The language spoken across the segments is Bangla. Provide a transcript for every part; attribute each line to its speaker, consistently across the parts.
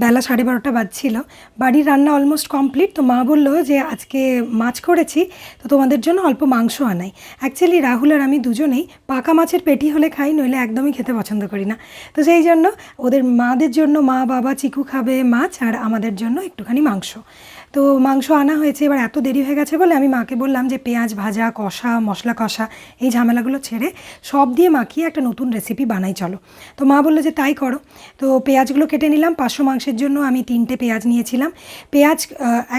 Speaker 1: বেলা 12:30 বাজছিল। বাড়ির রান্না অলমোস্ট কমপ্লিট। তো মা বলল যে আজকে মাছ করেছি, তো তোমাদের জন্য অল্প মাংস আনাই। অ্যাকচুয়ালি রাহুল আর আমি দুজনেই পাকা মাছের পেটি হলে খাই, নইলে একদমই খেতে পছন্দ করি না। তো সেই জন্য ওদের মাদের জন্য, মা বাবা চিকু খাবে মাছ, আর আমাদের জন্য একটুখানি মাংস। তো মাংস আনা হয়েছে। এবার এত দেরি হয়ে গেছে বলে আমি মাকে বললাম যে পেঁয়াজ ভাজা, কষা, মশলা কষা, এই ঝামেলাগুলো ছেড়ে সব দিয়ে মাখিয়ে একটা নতুন রেসিপি বানাই চলো। তো মা বললো যে তাই করো। তো পেঁয়াজগুলো কেটে নিলাম। 500 মাংসের জন্য আমি 3টে পেঁয়াজ নিয়েছিলাম। পেঁয়াজ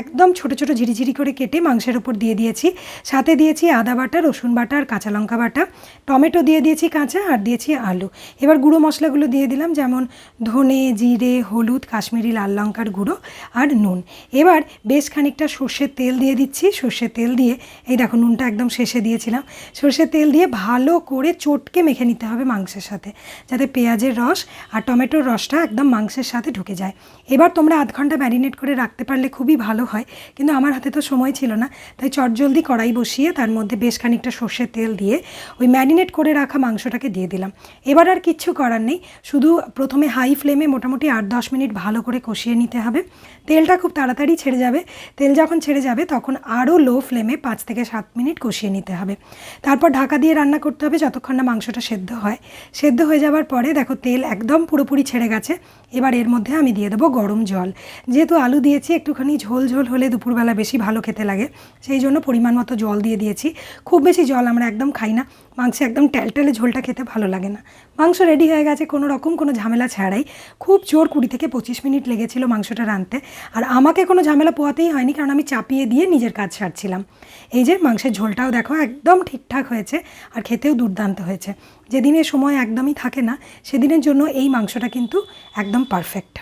Speaker 1: একদম ছোটো ছোটো ঝিরিঝিরি করে কেটে মাংসের ওপর দিয়ে দিয়েছি। সাথে দিয়েছি আদা বাটা, রসুন বাটা আর কাঁচা লঙ্কা বাটা। টমেটো দিয়ে দিয়েছি কাঁচা, আর দিয়েছি আলু। এবার গুঁড়ো মশলাগুলো দিয়ে দিলাম, যেমন ধনে, জিরে, হলুদ, কাশ্মীরি লাল লঙ্কার গুঁড়ো আর নুন। এবার বেশ খানিকটা সর্ষের তেল দিয়ে দিচ্ছি। সর্ষের তেল দিয়ে, এই দেখো নুনটা একদম শেষে দিয়েছিলাম। সর্ষের তেল দিয়ে ভালো করে চটকে মেখে নিতে হবে মাংসের সাথে, যাতে পেঁয়াজের রস আর টমেটোর রসটা একদম মাংসের সাথে ঢুকে যায়। এবার তোমরা আধ ঘন্টা ম্যারিনেট করে রাখতে পারলে খুবই ভালো হয়, কিন্তু আমার হাতে তো সময় ছিল না, তাই চটজলদি কড়াই বসিয়ে তার মধ্যে বেশ খানিকটা সর্ষের তেল দিয়ে ওই ম্যারিনেট করে রাখা মাংসটাকে দিয়ে দিলাম। এবার আর কিচ্ছু করার নেই, শুধু প্রথমে হাই ফ্লেমে মোটামুটি 8-10 মিনিট ভালো করে কষিয়ে নিতে হবে। তেলটা খুব তাড়াতাড়ি ছেড়ে যাবে। তেল যখন ছেড়ে যাবে তখন আরও লো ফ্লেমে 5 থেকে 7 মিনিট কষিয়ে নিতে হবে। তারপর ঢাকা দিয়ে রান্না করতে হবে যতক্ষণ না মাংসটা সেদ্ধ হয়। সেদ্ধ হয়ে যাওয়ার পরে দেখো তেল একদম পুরোপুরি ছেড়ে গেছে। এবার এর মধ্যে আমি দিয়ে দেবো গরম জল। যেহেতু আলু দিয়েছি, একটুখানি ঝোল ঝোল হলে দুপুরবেলা বেশি ভালো খেতে লাগে, সেই জন্য পরিমাণ মতো জল দিয়ে দিয়েছি। খুব বেশি জল আমরা একদম খাই না, মাংসে একদম টেলটেলে ঝোলটা খেতে ভালো লাগে না। মাংস রেডি হয়ে গেছে কোনো রকম কোনো ঝামেলা ছাড়াই। খুব জোর 20 থেকে 25 মিনিট লেগেছিল মাংসটা রাঁধতে, আর আমাকে কোনো ঝামেলা পোয়াতেই হয়নি, কারণ আমি চাপিয়ে দিয়ে নিজের কাজ সারছিলাম। এই যে মাংসের ঝোলটাও দেখো একদম ঠিকঠাক হয়েছে, আর খেতেও দুর্দান্ত হয়েছে। যেদিনের সময় একদমই থাকে না, সেদিনের জন্য এই মাংসটা কিন্তু একদম পারফেক্ট।